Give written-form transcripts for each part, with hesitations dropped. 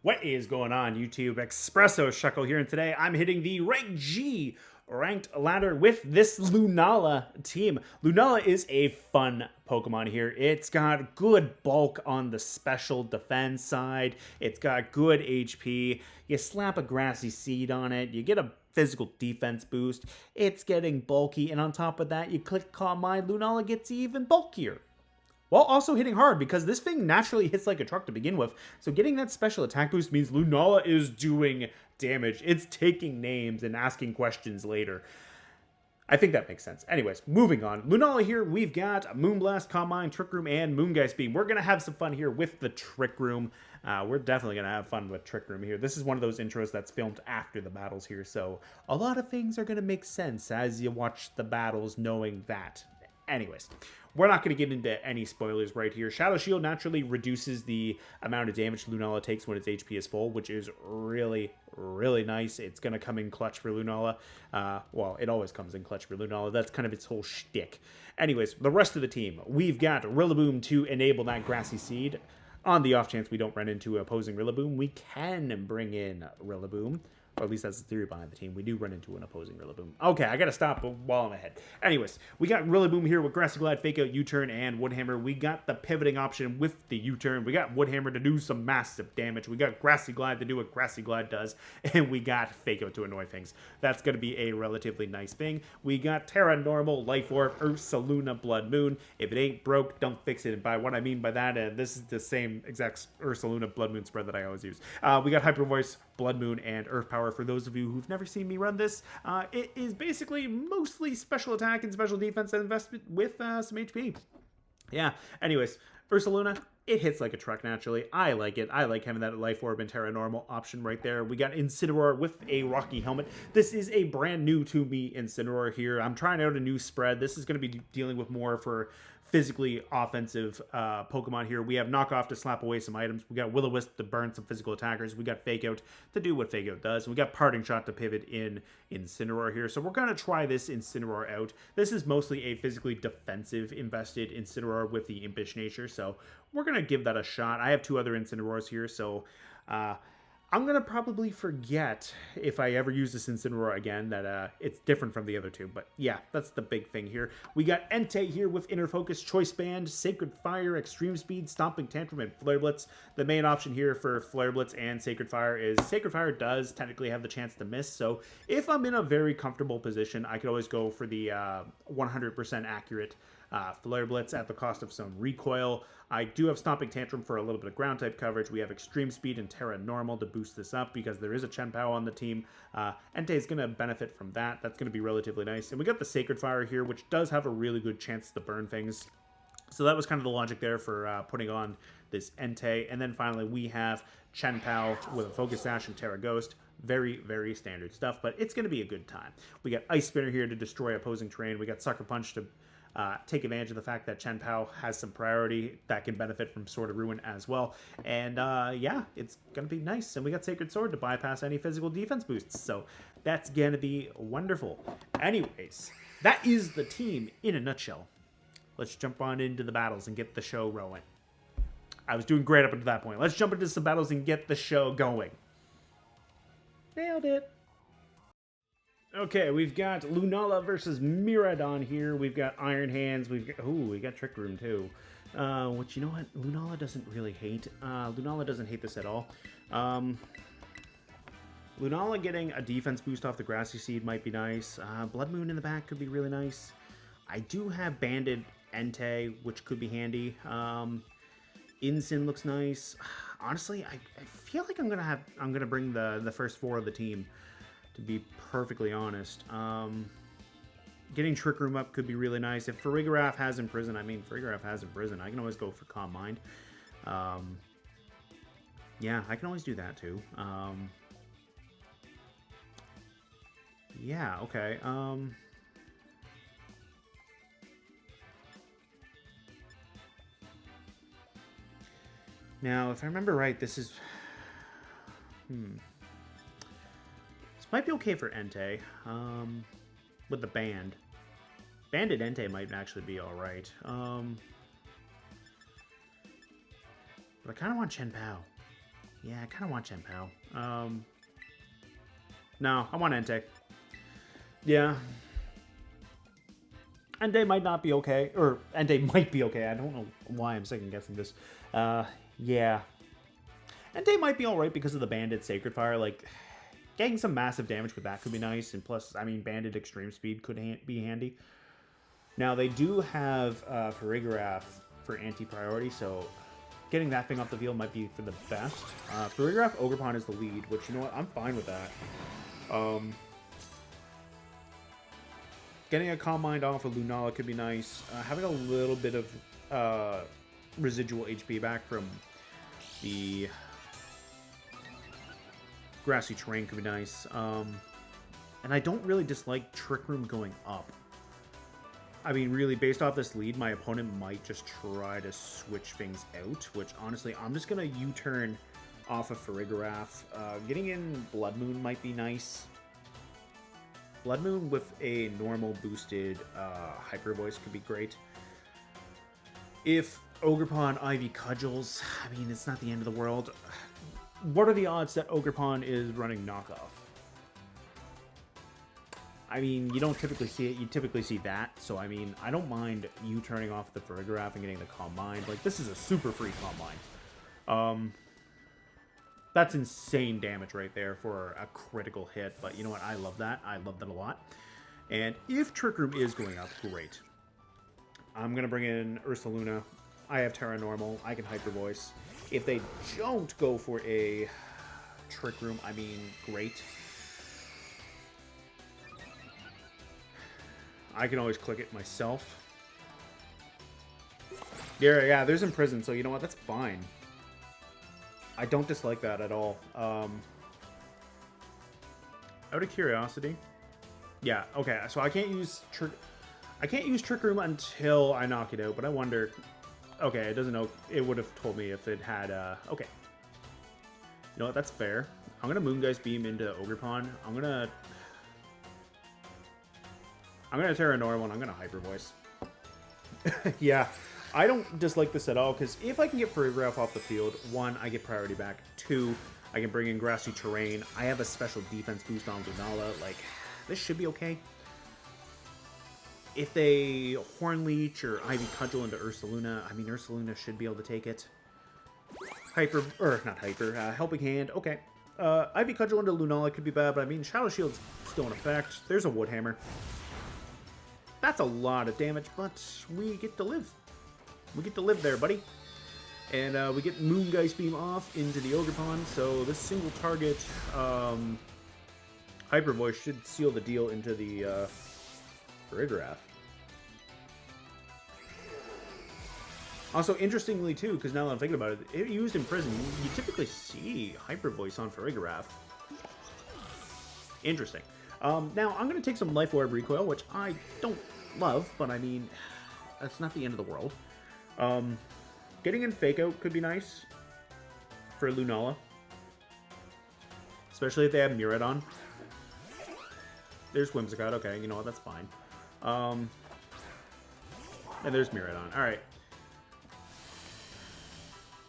What is going on, YouTube? Espresso Shuckle here, and today I'm hitting the Rank G ranked ladder with this Lunala team. Lunala is a fun Pokemon here. It's got good bulk on the special defense side. It's got good HP. You slap a Grassy Seed on it, you get a physical defense boost. It's getting bulky, and on top of that, you click Calm Mind, Lunala gets even bulkier, while also hitting hard, because this thing naturally hits like a truck to begin with. So getting that special attack boost means Lunala is doing damage. It's taking names and asking questions later. I think that makes sense. Anyways, moving on. Lunala here, we've got Moonblast, Calm Mind, Trick Room, and Moongeist Beam. We're going to have some fun here with the Trick Room. We're definitely going to have fun with Trick Room here. This is one of those intros that's filmed after the battles here, so a lot of things are going to make sense as you watch the battles knowing that. Anyways, we're not going to get into any spoilers right here. Shadow Shield naturally reduces the amount of damage Lunala takes when its HP is full, which is really, really nice. It's going to come in clutch for Lunala. Well, it always comes in clutch for Lunala. That's kind of its whole shtick. Anyways, the rest of the team. We've got Rillaboom to enable that Grassy Seed. On the off chance we don't run into opposing Rillaboom, we can bring in Rillaboom. Or at least that's the theory behind the team. We do run into an opposing Rillaboom. Okay, I gotta stop while I'm ahead. Anyways, we got Rillaboom here with Grassy Glide, Fake Out, U-Turn, and Woodhammer. We got the pivoting option with the U-Turn. We got Woodhammer to do some massive damage. We got Grassy Glide to do what Grassy Glide does. And we got Fake Out to annoy things. That's gonna be a relatively nice thing. We got Tera Normal, Life Orb, Ursaluna-Bloodmoon. If it ain't broke, don't fix it. And by what I mean by that, this is the same exact Ursaluna-Bloodmoon spread that I always use. We got Hyper Voice, Bloodmoon, and Earth Power. For those of you who've never seen me run this, it is basically mostly special attack and special defense investment with some HP. Yeah, anyways, Ursaluna, it hits like a truck naturally. I like it. I like having that Life Orb and Tera Normal option right there. We got Incineroar with a Rocky Helmet. This is a brand new to me Incineroar here. I'm trying out a new spread. This is going to be dealing with more for physically offensive Pokemon here. We have Knockoff to slap away some items. We got Will-o-Wisp to burn some physical attackers. We got Fake Out to do what Fake Out does. We got Parting Shot to pivot in Incineroar here. So we're going to try this Incineroar out. This is mostly a physically defensive invested Incineroar with the impish nature. So we're going to give that a shot. I have two other Incineroars here. So I'm going to probably forget if I ever use this Incineroar again that it's different from the other two. But yeah, that's the big thing here. We got Entei here with Inner Focus, Choice Band, Sacred Fire, Extreme Speed, Stomping Tantrum, and Flare Blitz. The main option here for Flare Blitz and Sacred Fire is Sacred Fire does technically have the chance to miss. So if I'm in a very comfortable position, I could always go for the 100% accurate Flare Blitz at the cost of some recoil. I do have Stomping Tantrum for a little bit of ground type coverage. We have Extreme Speed and Tera Normal to boost this up because there is a Chein-Pao on the team. Entei is going to benefit from that. That's going to be relatively nice. And we got the Sacred Fire here, which does have a really good chance to burn things. So that was kind of the logic there for putting on this Entei. And then finally we have Chein-Pao with a Focus Sash and Terra Ghost. Very, very standard stuff, but it's going to be a good time. We got Ice Spinner here to destroy opposing terrain. We got Sucker Punch to take advantage of the fact that Chein-Pao has some priority that can benefit from Sword of Ruin as well. And yeah, it's going to be nice. And we got Sacred Sword to bypass any physical defense boosts. So that's going to be wonderful. Anyways, that is the team in a nutshell. Let's jump on into the battles and get the show rolling. I was doing great up until that point. Let's jump into some battles and get the show going. Nailed it. Okay, we've got Lunala versus Miraidon here. We've got Iron Hands. We got Trick Room too. Which, you know what? Lunala doesn't really hate. Lunala doesn't hate this at all. Lunala getting a defense boost off the Grassy Seed might be nice. Bloodmoon in the back could be really nice. I do have Banded Entei, which could be handy. Incin looks nice. Honestly, I feel like I'm gonna bring the first four of the team, to be perfectly honest. Getting Trick Room up could be really nice. If Farigiraf has Imprison, I can always go for Calm Mind. Yeah, I can always do that too. Yeah, okay. Now, if I remember right, this is... This might be okay for Entei. With the band. Banded Entei might actually be alright. But I kind of want Chein-Pao. Yeah, I kind of want Chein-Pao. No, I want Entei. Yeah. Entei might not be okay. Or, Entei might be okay. I don't know why I'm second guessing this. Yeah. Entei might be alright because of the Bandit Sacred Fire. Like, getting some massive damage with that could be nice. And plus, I mean, Bandit Extreme Speed could be handy. Now, they do have Farigiraf for anti-priority, so getting that thing off the field might be for the best. Farigiraf Ogerpon is the lead, which, you know what, I'm fine with that. Getting a Calm Mind off of Lunala could be nice. Having a little bit of residual HP back from the Grassy Terrain could be nice. And I don't really dislike Trick Room going up. I mean, really, based off this lead, my opponent might just try to switch things out, which, honestly, I'm just going to U-turn off of Farigiraf. Getting in Bloodmoon might be nice. Bloodmoon with a normal boosted Hyper Voice could be great. If Ogerpon Ivy Cudgels, I mean, it's not the end of the world. What are the odds that Ogerpon is running knockoff? I mean, you don't typically see it. You typically see that. So, I mean, I don't mind you turning off the Farigiraf and getting the Calm Mind. Like, this is a super free Calm Mind. That's insane damage right there for a critical hit. But you know what? I love that. I love that a lot. And if Trick Room is going up, great. I'm going to bring in Ursaluna. I have Tera Normal. I can Hyper Voice. If they don't go for a Trick Room, I mean, great. I can always click it myself. Yeah, there's Imprison, so you know what? That's fine. I don't dislike that at all. Out of curiosity. Yeah, okay, so I can't use Trick Room until I knock it out, but I wonder... Okay, it doesn't know... It would have told me if it had... Okay. You know what? That's fair. I'm going to Moongeist Beam into Ogerpon. I'm going to Tera Normal and I'm going to Hyper Voice. Yeah, I don't dislike this at all, because if I can get Farigiraf off the field, 1, I get priority back. 2, I can bring in Grassy Terrain. I have a special defense boost on Lunala. Like, this should be okay. If they Horn Leech or Ivy Cudgel into Ursaluna, I mean, Ursaluna should be able to take it. Helping Hand, okay. Ivy Cudgel into Lunala could be bad, but I mean, Shadow Shield's still in effect. There's a Wood Hammer. That's a lot of damage, but we get to live. We get to live there, buddy. And we get Moongeist Beam off into the Ogerpon, so this single target Hyper Voice should seal the deal into the Farigiraf. Also, interestingly, too, because now that I'm thinking about it, if used in prison, you typically see Hyper Voice on Farigiraf. Interesting. Now, I'm going to take some Life Orb Recoil, which I don't love, but I mean, that's not the end of the world. Getting in Fake Out could be nice for Lunala. Especially if they have Miraidon. There's Whimsicott, okay, you know what, that's fine. And there's Miraidon, alright.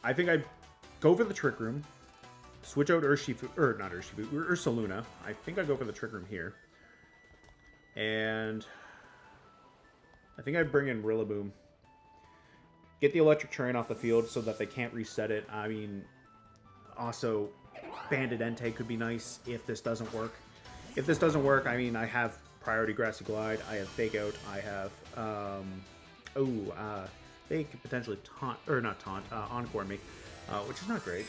I think I'd go for the Trick Room. Switch out Ursaluna. I think I go for the Trick Room here. And I think I bring in Rillaboom. Get the Electric Terrain off the field so that they can't reset it. I mean, also, Bandit Entei could be nice if this doesn't work. If this doesn't work, I mean, I have Priority Grassy Glide, I have Fake Out, I have, they could potentially taunt, or not taunt, Encore me, which is not great.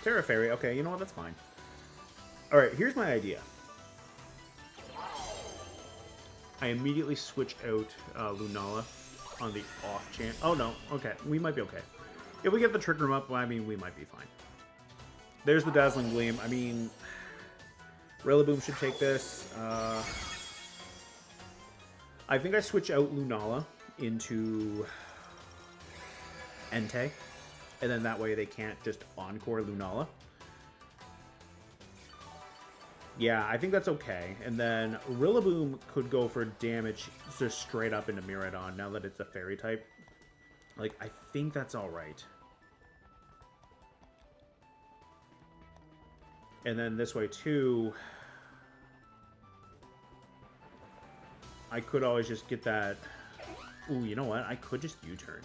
Terra Fairy, okay, you know what, that's fine. Alright, here's my idea. I immediately switch out Lunala on the off chance. Oh no, okay, we might be okay. If we get the Trick Room up, well, I mean, we might be fine. There's the Dazzling Gleam. I mean, Rillaboom should take this. I think I switch out Lunala into Entei. And then that way they can't just Encore Lunala. Yeah, I think that's okay. And then Rillaboom could go for damage just straight up into Miraidon now that it's a fairy type. Like, I think that's alright. And then this way, too, I could always just get that... Ooh, you know what? I could just U-turn.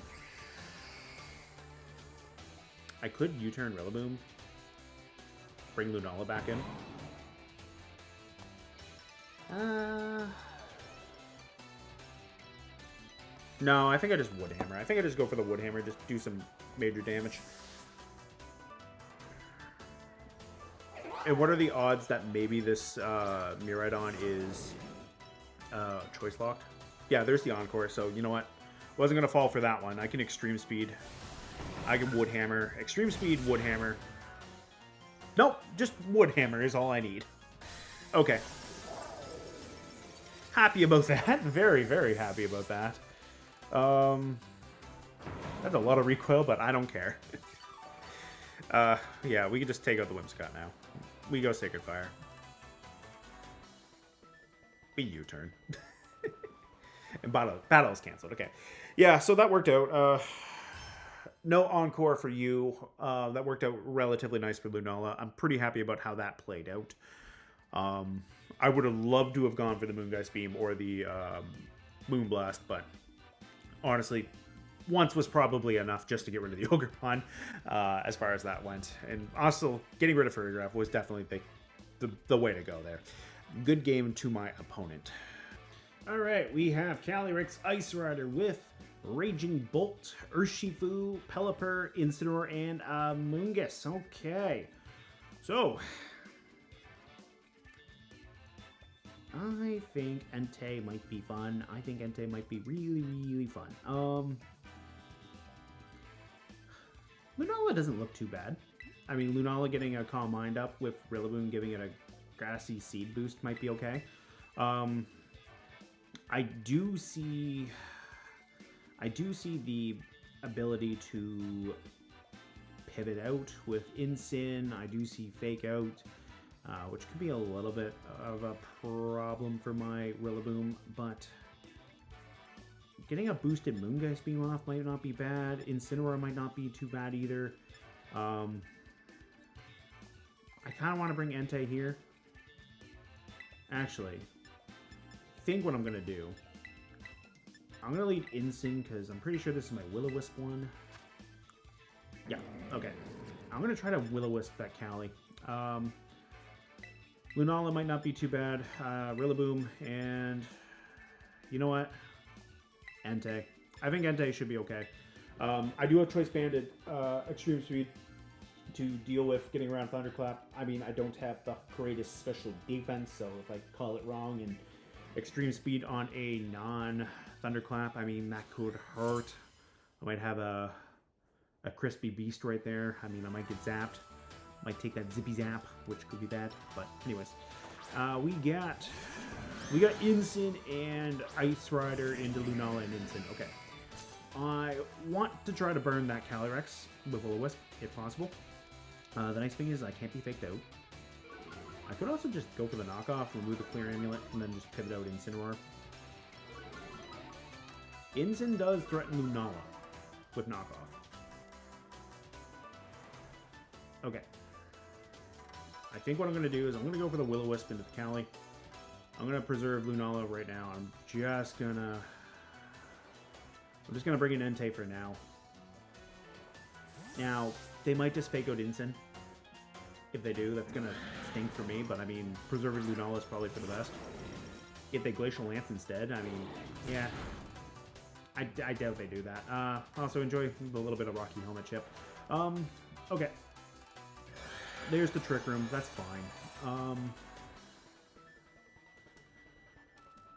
I could U-turn Rillaboom. Bring Lunala back in. No, I think I just Wood Hammer. I think I just go for the Wood Hammer, just do some major damage. And what are the odds that maybe this Miraidon is choice locked? Yeah, there's the Encore, so you know what? Wasn't going to fall for that one. I can Extreme Speed. I can Wood Hammer. Extreme Speed, Wood Hammer. Nope, just Wood Hammer is all I need. Okay. Happy about that. Very, very happy about that. That's a lot of recoil, but I don't care. Yeah, we can just take out the Whimsicott now. We go Sacred Fire. We U-turn. And battle is canceled. Okay. Yeah, so that worked out. No Encore for you. That worked out relatively nice for Lunala. I'm pretty happy about how that played out. I would have loved to have gone for the Moongeist Beam or the Moonblast, but honestly, once was probably enough just to get rid of the Ogerpon, as far as that went. And also, getting rid of Furrygraph was definitely the way to go there. Good game to my opponent. All right, we have Calyrex Ice Rider with Raging Bolt, Urshifu, Pelipper, Incineroar, and Moongus. Okay, so I think Entei might be fun. I think Entei might be really, really fun. Lunala doesn't look too bad. I mean, Lunala getting a Calm Mind up with Rillaboom giving it a Grassy Seed boost might be okay. I do see the ability to pivot out with Incin. I do see Fake Out, which could be a little bit of a problem for my Rillaboom, but getting a boosted Moongeist Beam off might not be bad. Incineroar might not be too bad either. I kind of want to bring Entei here. Actually, I think what I'm going to do, I'm going to lead Incin because I'm pretty sure this is my Will-o-Wisp one. Yeah, okay. I'm going to try to Will-o-Wisp that Cali. Lunala might not be too bad. Rillaboom, and you know what? Entei. I think Entei should be okay. I do have Choice Banded Extreme Speed to deal with getting around Thunderclap. I mean, I don't have the greatest special defense, so if I call it wrong and Extreme Speed on a non-Thunderclap, I mean, that could hurt. I might have a Crispy Beast right there. I mean, I might get zapped. Might take that Zippy Zap, which could be bad. But anyways, we got Incin and Ice Rider into Lunala and Incin. Okay. I want to try to burn that Calyrex with Will-o-Wisp, if possible. The nice thing is I can't be faked out. I could also just go for the knockoff, remove the Clear Amulet, and then just pivot out Incineroar. Incin does threaten Lunala with knockoff. Okay. I think what I'm going to do is I'm going to go for the Will-o-Wisp into the Cali. I'm going to preserve Lunala right now. I'm just going to bring in Entei for now. Now, they might just fake out Incin. If they do, that's going to stink for me, but I mean, preserving Lunala is probably for the best. If they Glacial Lance instead, I mean, yeah. I doubt they do that. Also, enjoy the little bit of Rocky Helmet chip. Okay. There's the Trick Room. That's fine.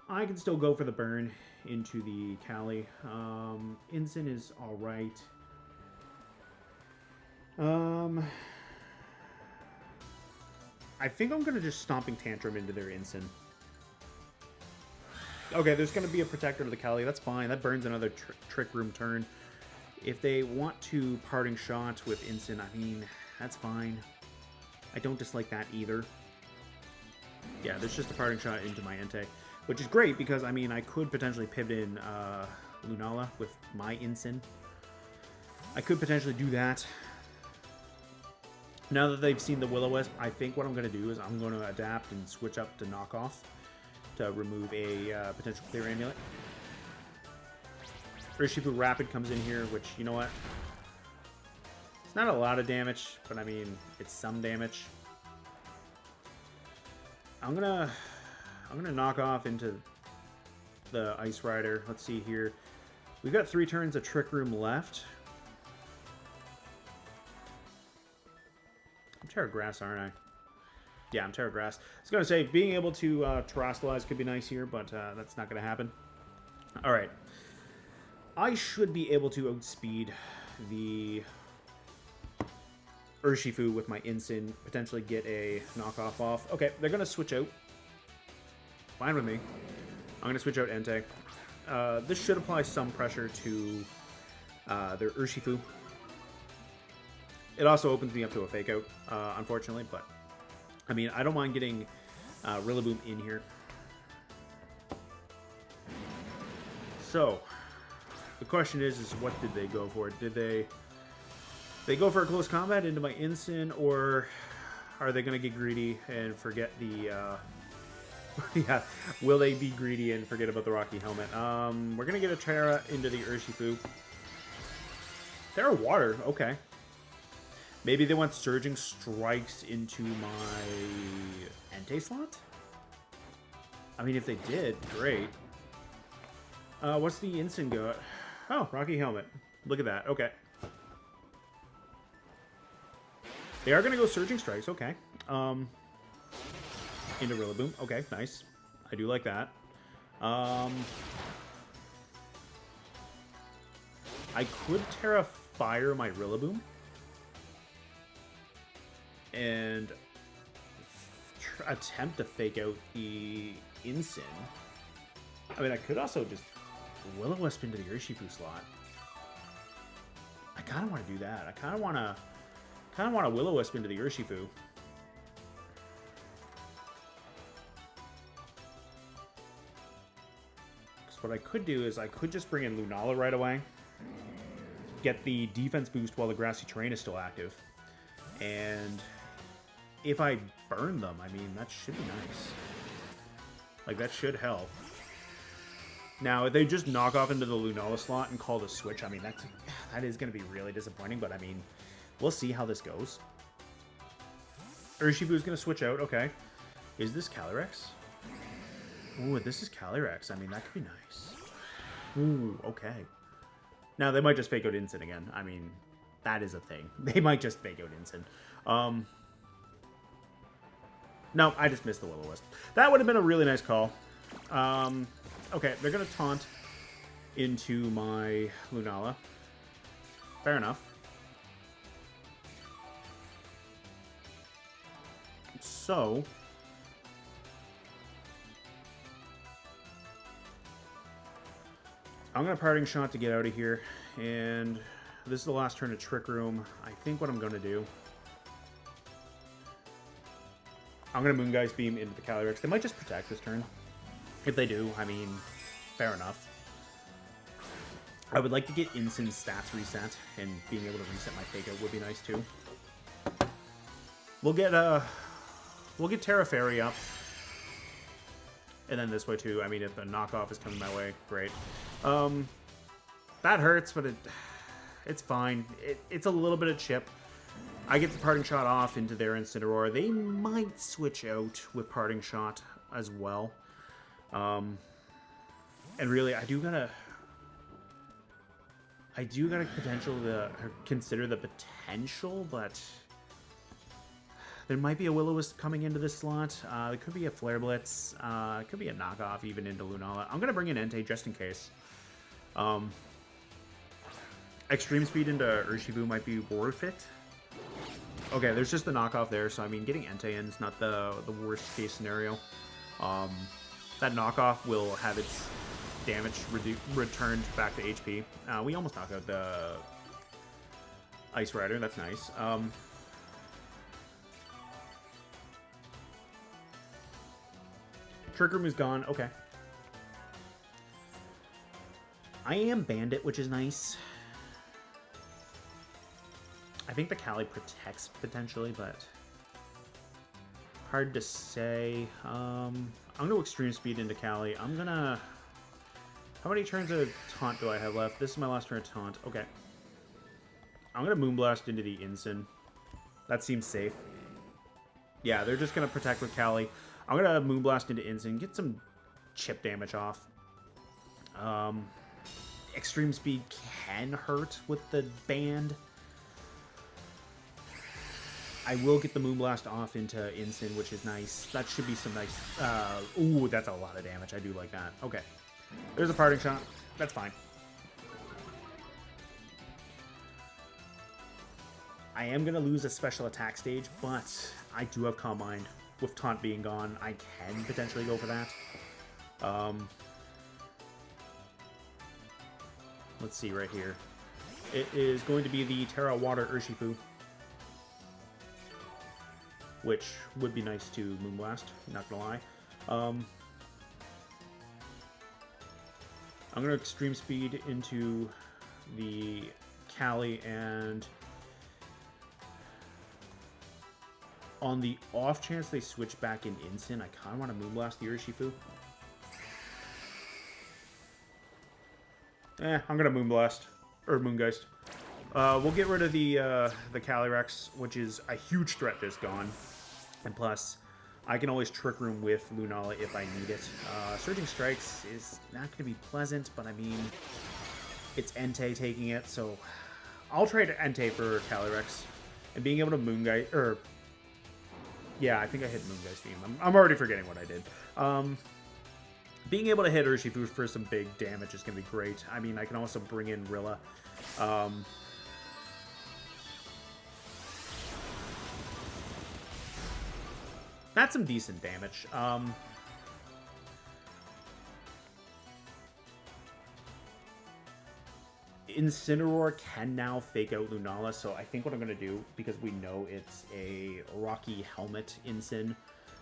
I can still go for the burn into the Cali. Incin is alright. I think I'm going to just Stomping Tantrum into their Incin. Okay, there's going to be a Protector to the Cali. That's fine. That burns another Trick Room turn. If they want to Parting Shot with Incin, I mean, that's fine. I don't dislike that either. Yeah, there's just a parting shot into my Entei, which is great because, I mean, I could potentially pivot in Lunala with my Incin. I could potentially do that. Now that they've seen the Will-o-Wisp, I think what I'm going to do is I'm going to adapt and switch up to Knockoff to remove a potential Clear Amulet. Urshifu Rapid comes in here, which, you know what? It's not a lot of damage, but I mean, it's some damage. I'm gonna knock off into the Ice Rider. Let's see here. We've got 3 turns of Trick Room left. I'm Tera Grass, aren't I? Yeah, I'm Tera Grass. I was gonna say, being able to Terastalize could be nice here, but that's not gonna happen. Alright. I should be able to outspeed the Urshifu with my Incin, potentially get a knockoff off. Okay, they're going to switch out. Fine with me. I'm going to switch out Entei. This should apply some pressure to their Urshifu. It also opens me up to a Fake Out, unfortunately, but I mean, I don't mind getting Rillaboom in here. So, the question is what did they go for? Did they go for a close combat into my Incin, or are they going to get greedy and forget the... yeah, will they be greedy and forget about the Rocky Helmet? We're going to get a Tera into the Urshifu. Tera Water, okay. Maybe they want Surging Strikes into my Entei slot? I mean, if they did, great. What's the Incin go? Oh, Rocky Helmet. Look at that. Okay. They are going to go Surging Strikes. Okay. Into Rillaboom. Okay, nice. I do like that. I could Tera Fire my Rillaboom. And attempt to fake out the Incin. I mean, I could also just Will-o-Wisp into the Urshifu slot. I kind of want to do that. I kind of want to Will-o-Wisp into the Urshifu. Because what I could do is I could just bring in Lunala right away. Get the defense boost while the Grassy Terrain is still active. And if I burn them, I mean, that should be nice. Like, that should help. Now, if they just knock off into the Lunala slot and call the switch, I mean, that is going to be really disappointing, but I mean, we'll see how this goes. Urshifu is going to switch out, okay. Is this Calyrex? Ooh, this is Calyrex. I mean, that could be nice. Ooh, okay. Now, they might just fake out Incin again. I mean, that is a thing. They might just fake out Incin. No, I just missed the Will-o-Wisp. That would have been a really nice call. Okay, they're going to taunt into my Lunala. Fair enough. So, I'm going to Parting Shot to get out of here. And this is the last turn of Trick Room. I think what I'm going to do, I'm going to Moongeist Beam into the Calyrex. They might just protect this turn. If they do, I mean, fair enough. I would like to get Incin's stats reset, and being able to reset my Fake Out would be nice too. We'll get Terra Fairy up, and then this way too. I mean, if the knockoff is coming my way, great. That hurts, but it's fine. It's a little bit of chip. I get the Parting Shot off into their Incineroar. They might switch out with Parting Shot as well. And really, I do gotta consider the potential, but there might be a Will-o-Wisp coming into this slot. There could be a Flare Blitz. It could be a knockoff even into Lunala. I'm gonna bring in Entei just in case. Extreme Speed into Urshifu might be worth it. Okay, there's just the knockoff there, so I mean, getting Entei in is not the worst case scenario. That knockoff will have its damage returned back to HP. We almost knocked out the Ice Rider. That's nice. Trick Room is gone. Okay. I am Bandit, which is nice. I think the Cali protects potentially, but hard to say. I'm going to Extreme Speed into Cali. I'm going to... How many turns of Taunt do I have left? This is my last turn of Taunt. Okay. I'm going to Moonblast into the Incin. That seems safe. Yeah, they're just going to protect with Cali. I'm going to Moonblast into Incin. Get some chip damage off. Extreme Speed can hurt with the band. I will get the Moonblast off into Incin, which is nice. That should be some nice... ooh, that's a lot of damage. I do like that. Okay. There's a Parting Shot. That's fine. I am going to lose a special attack stage, but I do have Calm Mind. With Taunt being gone, I can potentially go for that. Let's see right here. It is going to be the Tera Water Urshifu, which would be nice to Moonblast, not gonna lie. I'm gonna Extreme Speed into the Cali, and on the off chance they switch back in Incin, I kind of want to Moonblast the Urshifu. I'm gonna Moonblast or Moongeist. We'll get rid of the Calyrex, which is a huge threat that's gone, and plus I can always Trick Room with Lunala if I need it. Surging Strikes is not going to be pleasant, but I mean, it's Entei taking it, so I'll trade Entei for Calyrex. And being able to Moongeist, or... Yeah, I think I hit Moongeist Beam. I'm already forgetting what I did. Being able to hit Urshifu for some big damage is going to be great. I mean, I can also bring in Rilla. That's some decent damage. Incineroar can now fake out Lunala, so I think what I'm going to do, because we know it's a Rocky Helmet Incin,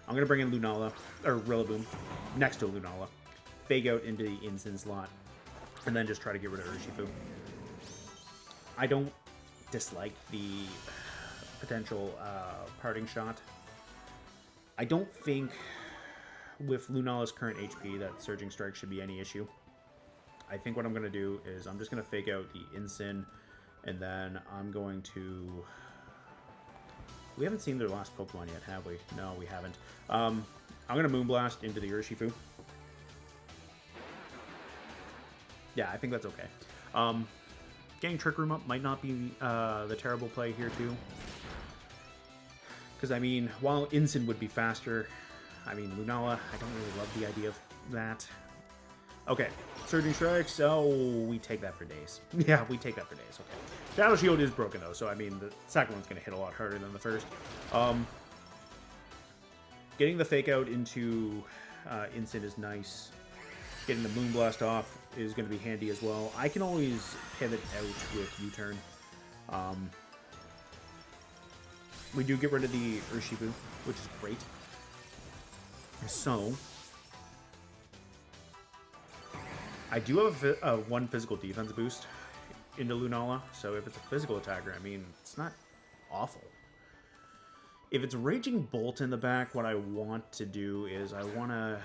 I'm going to bring in Lunala, or Rillaboom, next to Lunala, fake out into the Incin slot, and then just try to get rid of Urshifu. I don't dislike the potential Parting Shot. I don't think with Lunala's current HP that Surging Strike should be any issue. I think what I'm going to do is I'm just going to fake out the Incin, and then I'm going to... We haven't seen their last Pokemon yet, have we? No, we haven't. I'm going to Moonblast into the Urshifu. Yeah, I think that's okay. Getting Trick Room up might not be the terrible play here, too. Because, I mean, while Incin would be faster, I mean, Lunala, I don't really love the idea of that. Okay, Surging Strikes, oh, we take that for days. Yeah, we take that for days, okay. Shadow Shield is broken, though, so, I mean, the second one's going to hit a lot harder than the first. Getting the Fake Out into Incin is nice. Getting the Moonblast off is going to be handy as well. I can always pivot out with U-Turn. We do get rid of the Urshifu, which is great. So, I do have a one physical defense boost into Lunala, so if it's a physical attacker, I mean, it's not awful. If it's Raging Bolt in the back, what I want to do is I want to...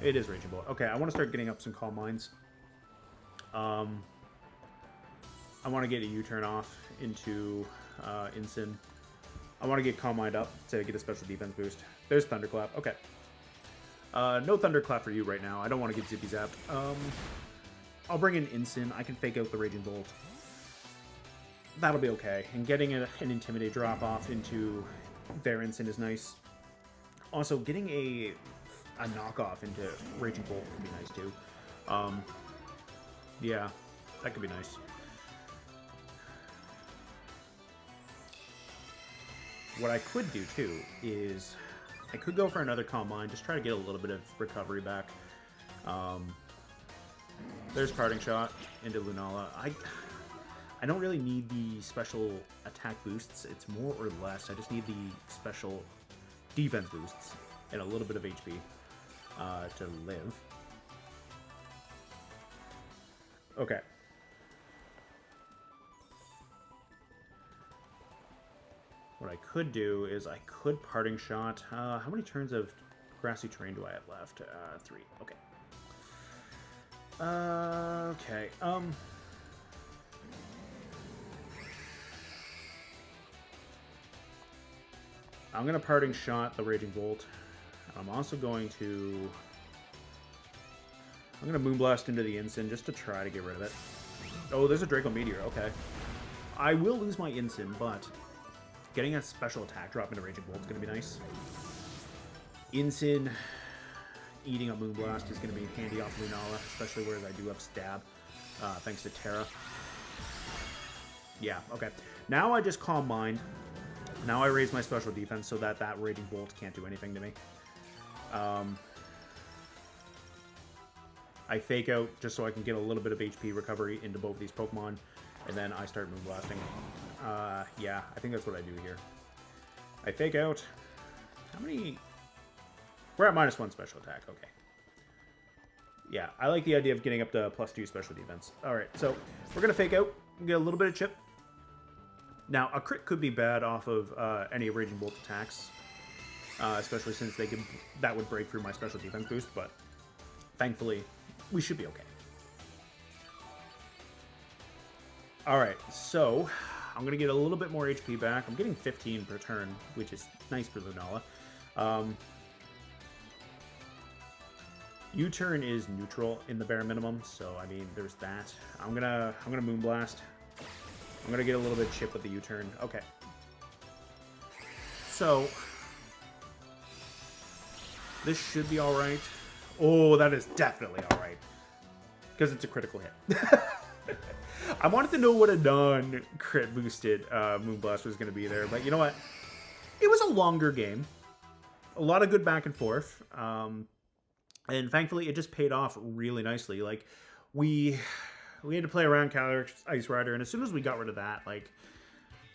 It is Raging Bolt. Okay, I want to start getting up some Calm Minds. I want to get a U-Turn off into Incin. I want to get Calm Mind up to get a special defense boost. There's Thunderclap. Okay. No Thunderclap for you right now. I don't want to get Zippy Zapped. I'll bring in Incin. I can fake out the Raging Bolt. That'll be okay. And getting an Intimidate drop off into their Incin is nice. Also, getting a knockoff into Raging Bolt could be nice too. Yeah, that could be nice. What I could do, too, is I could go for another Calm Mind, just try to get a little bit of recovery back. There's Parting Shot into Lunala. I don't really need the special attack boosts. It's more or less. I just need the special defense boosts and a little bit of HP. to live. Okay. What I could do is I could Parting Shot. How many turns of Grassy Terrain do I have left? 3. Okay. Okay. I'm going to Parting Shot the Raging Bolt. I'm also going to... I'm going to Moonblast into the Incin just to try to get rid of it. Oh, there's a Draco Meteor. Okay. I will lose my Incin, but getting a special attack drop into Raging Bolt is going to be nice. Incin eating a Moonblast is going to be handy off Lunala, especially whereas I do have Stab, thanks to Tera. Yeah, okay. Now I just Calm Mind. Now I raise my special defense so that that Raging Bolt can't do anything to me. I Fake Out just so I can get a little bit of HP recovery into both of these Pokemon, and then I start Moonblasting. Yeah, I think that's what I do here. I Fake Out. How many... We're at -1 special attack, okay. Yeah, I like the idea of getting up to +2 special defense. Alright, so we're going to Fake Out, get a little bit of chip. Now, a crit could be bad off of any Raging Bolt attacks, especially since they could, that would break through my special defense boost, but thankfully, we should be okay. Alright, so I'm going to get a little bit more HP back. I'm getting 15 per turn, which is nice for Lunala. U-turn is neutral in the bare minimum, so I mean, there's that. I'm gonna Moonblast. I'm gonna get a little bit of chip with the U-turn. Okay. So this should be all right. Oh, that is definitely all right because it's a critical hit. I wanted to know what a non-crit boosted Moonblast was going to be there, but you know what? It was a longer game. A lot of good back and forth. And thankfully, it just paid off really nicely. Like, we had to play around Calyrex Ice Rider, and as soon as we got rid of that, like,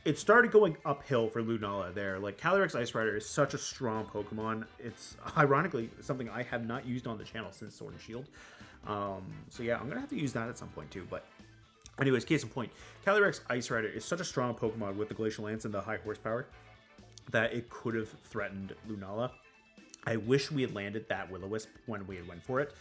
it started going uphill for Lunala there. Like, Calyrex Ice Rider is such a strong Pokemon. It's, ironically, something I have not used on the channel since Sword and Shield. So yeah, I'm going to have to use that at some point too, but... Anyways, case in point, Calyrex Ice Rider is such a strong Pokemon with the Glacial Lance and the high horsepower that it could have threatened Lunala. I wish we had landed that Will-o-Wisp when we had went for it.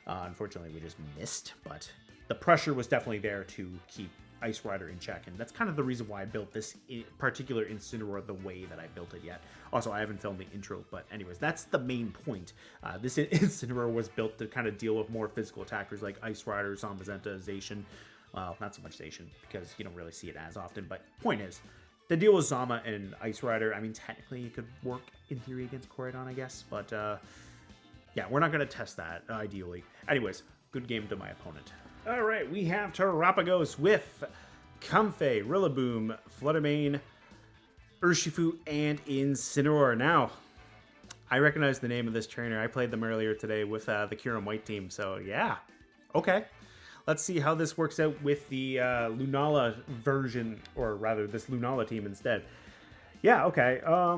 Unfortunately, we just missed, but the pressure was definitely there to keep Ice Rider in check, and that's kind of the reason why I built this particular Incineroar the way that I built it yet. Also, I haven't filmed the intro, but anyways, that's the main point. This Incineroar was built to kind of deal with more physical attackers like Ice Rider, Zamazenta, Zacian. Well, not so much Zacian, because you don't really see it as often, but point is, the deal with Zama and Ice Rider, I mean, technically it could work in theory against Koraidon, I guess, but yeah, we're not going to test that, ideally. Anyways, good game to my opponent. All right, we have Terapagos with Comfey, Rillaboom, Fluttermane, Urshifu, and Incineroar. Now, I recognize the name of this trainer. I played them earlier today with the Kyurem White team, so yeah, okay. Let's see how this works out with the Lunala version, or rather, this Lunala team instead. Yeah, okay. I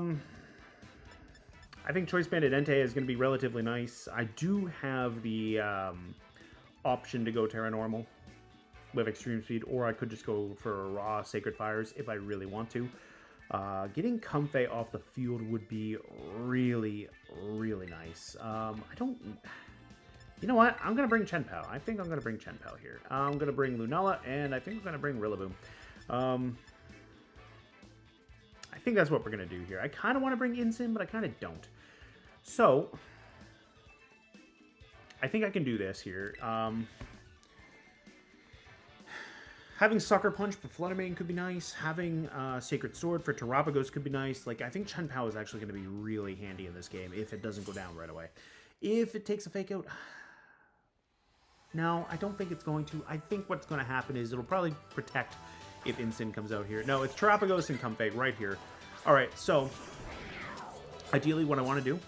think Choice Banded Entei is going to be relatively nice. I do have the option to go Tera Normal with Extreme Speed, or I could just go for raw Sacred Fires if I really want to. Getting Comfey off the field would be really, really nice. You know what? I'm going to bring Chein-Pao. I think I'm going to bring Chein-Pao here. I'm going to bring Lunala, and I think I'm going to bring Rillaboom. I think that's what we're going to do here. I kind of want to bring Incin, but I kind of don't. So, I think I can do this here. Having Sucker Punch for Fluttermane could be nice. Having Sacred Sword for Terapagos could be nice. Like, I think Chein-Pao is actually going to be really handy in this game if it doesn't go down right away. If it takes a Fake Out... No, I don't think it's going to. I think what's going to happen is it'll probably protect if Incin comes out here. No, it's Terapagos and Comfey right here. All right, so ideally what I want to do,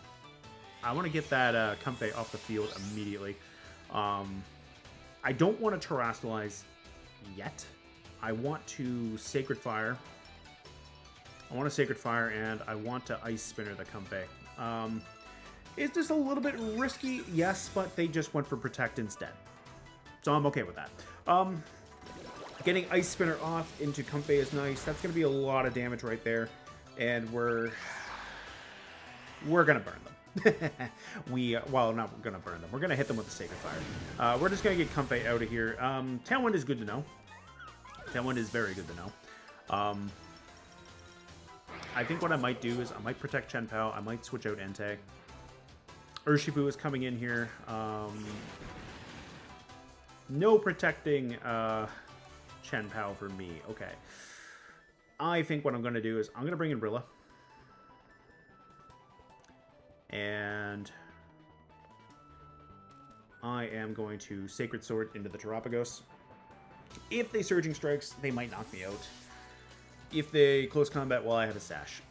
I want to get that Comfey off the field immediately. I don't want to Terrastallize yet. I want to Sacred Fire. I want to Sacred Fire, and I want to Ice Spinner the Comfey. Is this a little bit risky? Yes, but they just went for Protect instead. So I'm okay with that. Getting Ice Spinner off into Comfey is nice. That's going to be a lot of damage right there. And we're going to burn them. Well, not we're going to burn them. We're going to hit them with the Sacred Fire. We're just going to get Comfey out of here. Tailwind is good to know. Tailwind is very good to know. I think what I might do is I might protect Chein-Pao. I might switch out Entei. Urshifu is coming in here. No protecting Chein-Pao for me. Okay. I think what I'm going to do is I'm going to bring in Rilla. And I am going to Sacred Sword into the Terapagos. If they Surging Strikes, they might knock me out. If they Close Combat, well, I have a Sash.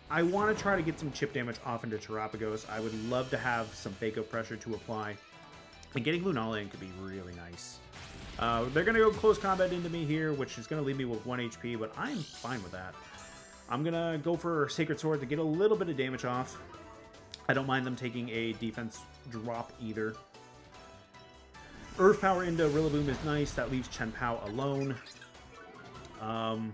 I want to try to get some chip damage off into Terapagos. I would love to have some Fake Out Pressure to apply. And getting Lunala in could be really nice. They're going to go Close Combat into me here, which is going to leave me with 1 HP, but I'm fine with that. I'm going to go for Sacred Sword to get a little bit of damage off. I don't mind them taking a defense drop either. Earth Power into Rillaboom is nice. That leaves Chein-Pao alone. And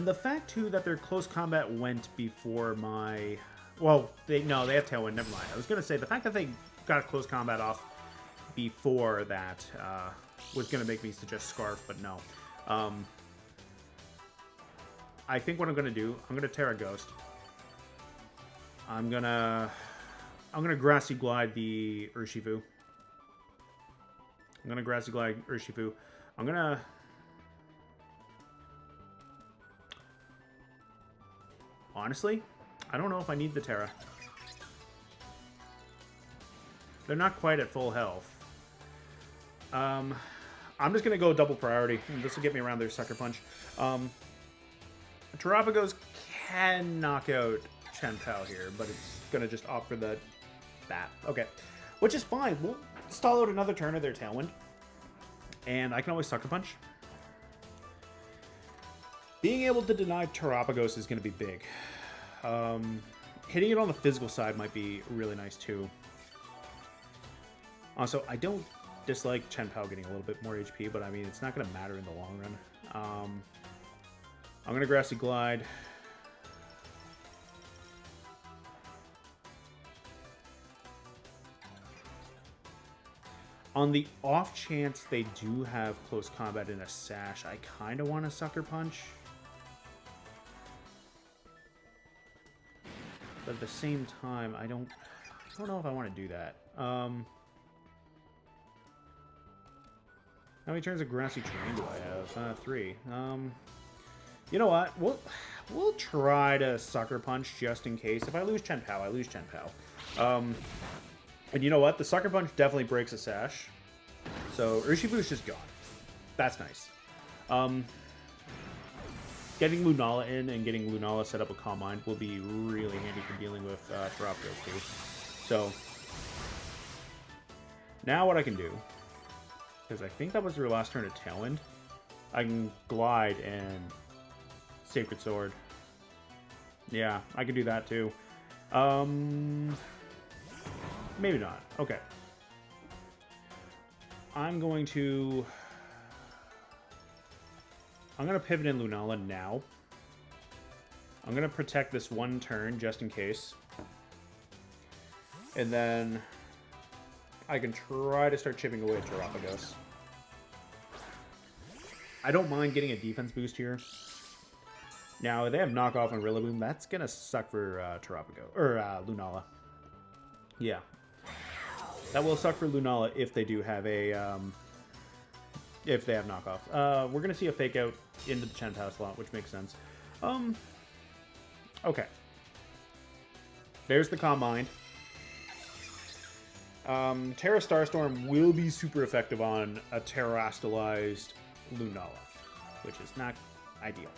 the fact, too, that their Close Combat went before my... Well, they have Tailwind. Never mind. I was going to say, the fact that they got Close Combat off before that was going to make me suggest Scarf, but no. I think what I'm going to do, I'm going to Tera Ghost. I'm going to Grassy Glide the Urshifu. I'm going to Grassy Glide Urshifu. I'm going to... Honestly, I don't know if I need the Tera. They're not quite at full health. I'm just going to go double priority. This will get me around their Sucker Punch. Terapagos can knock out Chein-Pao here, but it's going to just offer that. Okay. Which is fine. We'll stall out another turn of their Tailwind. And I can always Sucker Punch. Being able to deny Terapagos is going to be big. Hitting it on the physical side might be really nice too. Also, I don't dislike Chein-Pao getting a little bit more HP, but I mean, it's not going to matter in the long run. I'm going to Grassy Glide. On the off chance they do have Close Combat in a Sash, I kind of want to Sucker Punch. But at the same time, I don't know if I want to do that. How many turns of Grassy Terrain do I have? 3. You know what? We'll try to Sucker Punch just in case. If I lose Chein-Pao, I lose Chein-Pao. And you know what? The Sucker Punch definitely breaks a Sash. So Urshifu's just gone. That's nice. Getting Lunala in and getting Lunala set up with Calm Mind will be really handy for dealing with Terapagos too. So now what I can do, because I think that was their last turn of Tailwind, I can Glide and Sacred Sword. Yeah, I can do that too. Maybe not. Okay. I'm going to pivot in Lunala now. I'm going to protect this one turn just in case. And then I can try to start chipping away at Terapagos. I don't mind getting a defense boost here. Now, if they have knockoff on Rillaboom, that's going to suck for Terapagos, or Lunala. Yeah. That will suck for Lunala if they do have a, if they have knockoff. We're going to see a Fake Out into the Chein-Pao slot, which makes sense. Okay. There's the Calm Mind. Tera Starstorm will be super effective on a Terastallized Lunala, which is not ideal.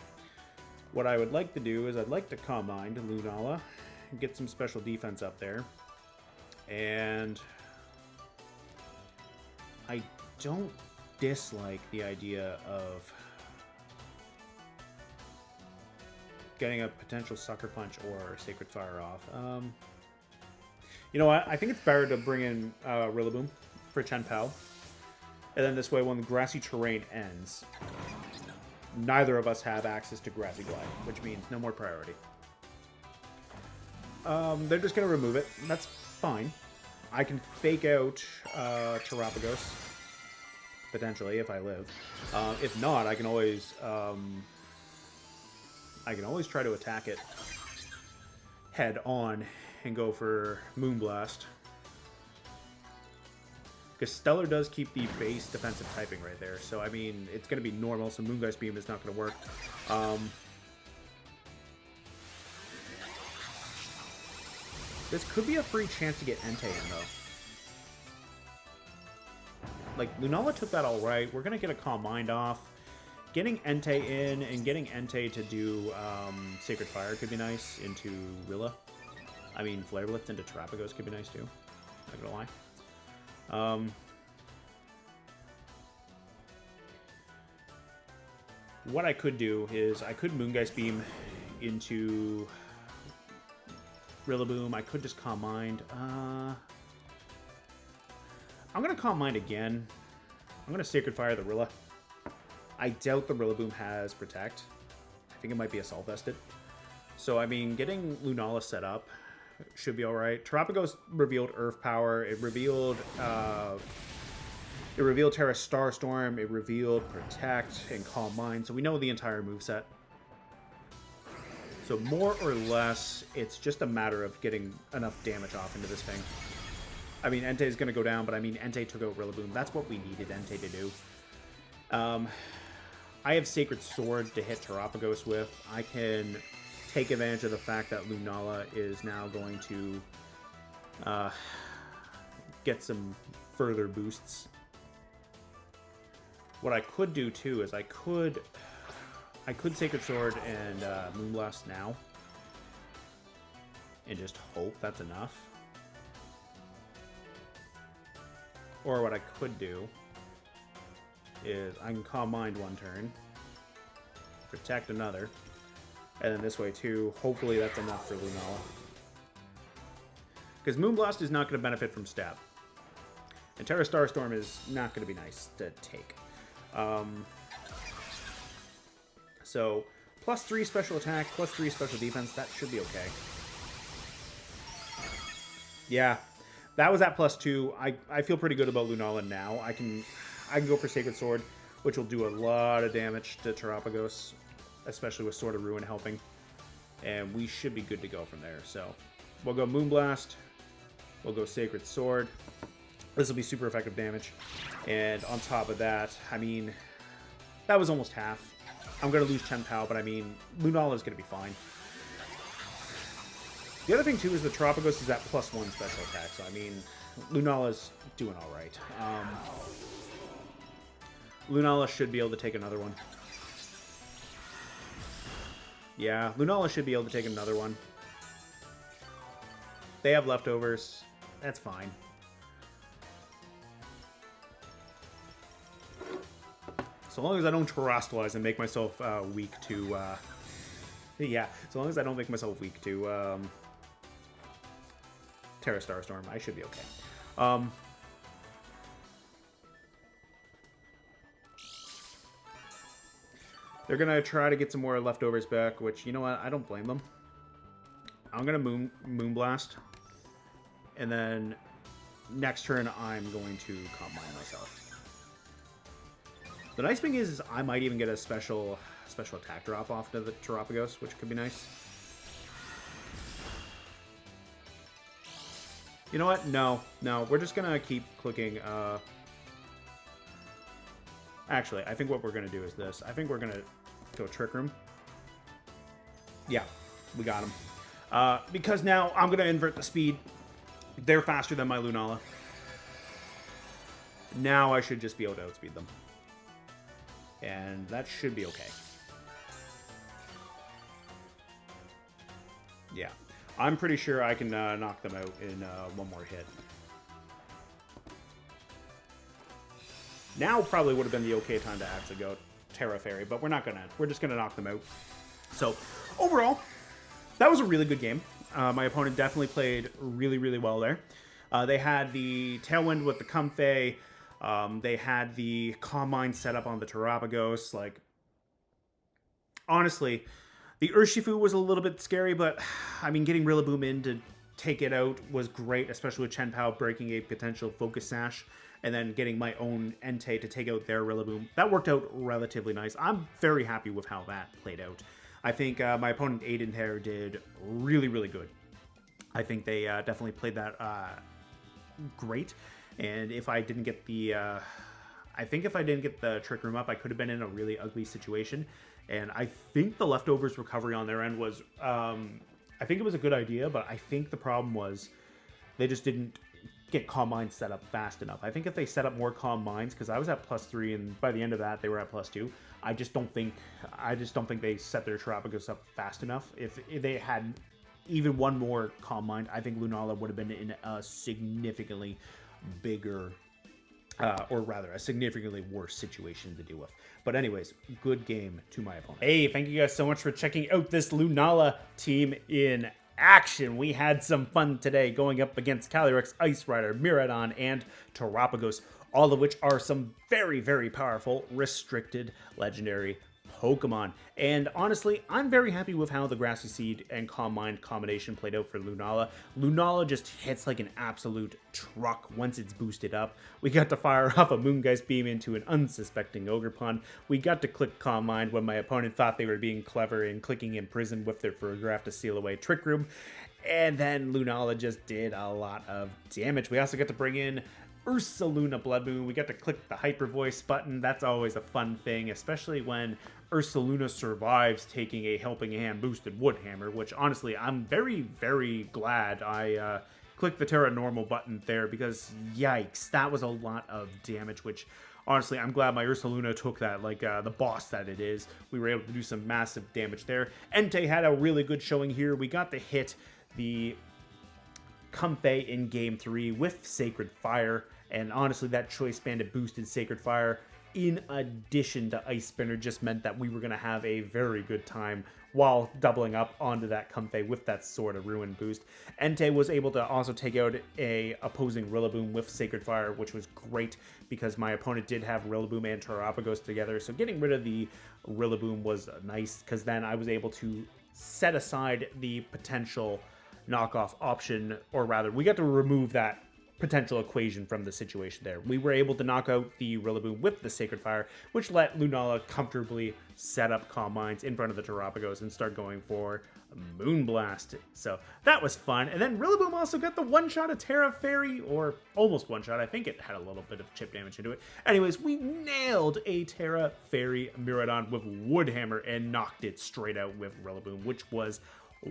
What I would like to do is I'd like to Calm Mind Lunala and get some special defense up there. And I don't dislike the idea of getting a potential Sucker Punch or Sacred Fire off. You know what? I think it's better to bring in Rillaboom for Chein-Pao. And then this way, when the Grassy Terrain ends, neither of us have access to Grassy Glide, which means no more priority. They're just going to remove it. That's fine. I can fake out Terapagos, potentially, if I live. If not, I can always try to attack it head on and go for Moonblast. Because Stellar does keep the base defensive typing right there. So, I mean, it's going to be normal, so Moongeist Beam is not going to work. This could be a free chance to get Entei in, though. Like, Lunala took that all right. We're going to get a Calm Mind off. Getting Entei in and getting Entei to do Sacred Fire could be nice into Rilla. I mean, Flare Blitz into Terapagos could be nice, too. Not going to lie. What I could do is I could Moongeist Beam into Rillaboom. I could just Calm Mind. I'm going to Calm Mind again. I'm going to Sacred Fire the Rilla. I doubt the Rillaboom has Protect. I think it might be Assault Vested. So, I mean, getting Lunala set up should be alright. Terapagos revealed Earth Power. It revealed Terra Starstorm. It revealed Protect and Calm Mind. So we know the entire moveset. So more or less, it's just a matter of getting enough damage off into this thing. I mean, Entei is going to go down, but I mean, Entei took out Rillaboom. That's what we needed Entei to do. I have Sacred Sword to hit Terapagos with. I can take advantage of the fact that Lunala is now going to get some further boosts. What I could do, too, is I could Sacred Sword and Moonblast now. And just hope that's enough. Or what I could do is I can Calm Mind one turn. Protect another. And then this way, too. Hopefully that's enough for Lunala. Because Moonblast is not going to benefit from Stab. And Terra Starstorm is not going to be nice to take. So, +3 special attack, +3 special defense, that should be okay. Yeah, that was at +2. I feel pretty good about Lunala now. I can go for Sacred Sword, which will do a lot of damage to Terapagos, especially with Sword of Ruin helping. And we should be good to go from there. So, we'll go Moonblast. We'll go Sacred Sword. This will be super effective damage. And on top of that, I mean, that was almost half. I'm going to lose Chein-Pao, but I mean, Lunala is going to be fine. The other thing, too, is the Terapagos is at +1 special attack. So, I mean, Lunala's doing all right. Lunala should be able to take another one. Yeah, Lunala should be able to take another one. They have leftovers. That's fine. So long as I don't Terastallize and make myself weak to... yeah, so long as I don't make myself weak to Terra Starstorm, I should be okay. They're going to try to get some more leftovers back, which, you know what, I don't blame them. I'm going to Moonblast. And then next turn, I'm going to Calm Mind myself. The nice thing is I might even get a special attack drop off to the Terapagos, which could be nice. You know what? No. We're just going to keep clicking. Actually, I think what we're going to do is this. I think we're going to go Trick Room. Yeah, we got him. Because now I'm going to invert the speed. They're faster than my Lunala. Now I should just be able to outspeed them. And that should be okay. Yeah. I'm pretty sure I can knock them out in one more hit. Now probably would have been the okay time to actually go Terra Fairy, but we're not gonna. We're just gonna knock them out. So overall, that was a really good game. My opponent definitely played really, really well there. They had the Tailwind with the Comfey. They had the Calm Mind set up on the Terapagos. Like, honestly, the Urshifu was a little bit scary, but I mean, getting Rillaboom in to take it out was great, especially with Chein-Pao breaking a potential Focus Sash, and then getting my own Entei to take out their Rillaboom. That worked out relatively nice. I'm very happy with how that played out. I think my opponent Aiden there did really, really good. I think they definitely played that great. And if I didn't get the, I think if I didn't get the Trick Room up, I could have been in a really ugly situation. And I think the Leftovers recovery on their end was, I think it was a good idea, but I think the problem was they just didn't get Calm Minds set up fast enough. I think if they set up more Calm Minds, because I was at +3, and by the end of that they were at +2. I just don't think they set their Terapagos up fast enough. If they had even one more Calm Mind, I think Lunala would have been in a significantly bigger, or rather, a significantly worse situation to deal with. But anyways, good game to my opponent. Hey, thank you guys so much for checking out this Lunala team in action. We had some fun today going up against Calyrex, Ice Rider, Miraidon, and Terapagos, all of which are some very, very powerful restricted legendary Pokemon. And honestly, I'm very happy with how the Grassy Seed and Calm Mind combination played out for Lunala. Lunala just hits like an absolute truck once it's boosted up. We got to fire off a Moongeist Beam into an unsuspecting Ogerpon. We got to click Calm Mind when my opponent thought they were being clever and clicking Imprison with their Furgraph to seal away Trick Room. And then Lunala just did a lot of damage. We also got to bring in Ursaluna-Bloodmoon. We got to click the Hyper Voice button. That's always a fun thing, especially when Ursaluna survives taking a Helping Hand boosted Woodhammer, which honestly, I'm very, very glad I clicked the Tera Normal button there, because yikes, that was a lot of damage, which honestly, I'm glad my Ursaluna took that like the boss that it is. We were able to do some massive damage there. Entei had a really good showing here. We got to hit the Comfey in Game 3 with Sacred Fire, and honestly, that Choice Bandit boosted Sacred Fire in addition to Ice Spinner just meant that we were going to have a very good time while doubling up onto that Comfey with that Sword of Ruin boost. Entei was able to also take out a opposing Rillaboom with Sacred Fire, which was great because my opponent did have Rillaboom and Terapagos together, so getting rid of the Rillaboom was nice, because then I was able to set aside the potential knockoff option, or rather, we got to remove that potential equation from the situation there. We were able to knock out the Rillaboom with the Sacred Fire, which let Lunala comfortably set up Calm Minds in front of the Terapagos and start going for Moonblast. So that was fun. And then Rillaboom also got the one-shot of Tera Fairy, or almost one-shot. I think it had a little bit of chip damage into it. Anyways, we nailed a Tera Fairy Miraidon with Woodhammer and knocked it straight out with Rillaboom, which was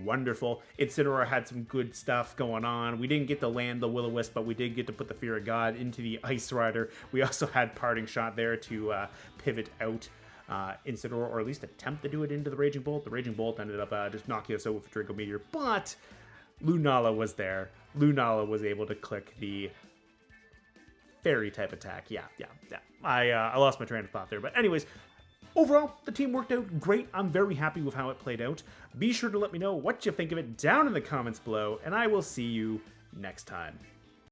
wonderful. Incineroar had some good stuff going on. We didn't get to land the Will-o-Wisp, but we did get to put the Fear of God into the Ice Rider. We also had Parting Shot there to pivot out Incineroar, or at least attempt to do it into the Raging Bolt. The Raging Bolt ended up just knocking us out with a Draco Meteor, but Lunala was there. Lunala was able to click the Fairy type attack. Yeah. I lost my train of thought there, but anyways, overall, the team worked out great. I'm very happy with how it played out. Be sure to let me know what you think of it down in the comments below, and I will see you next time.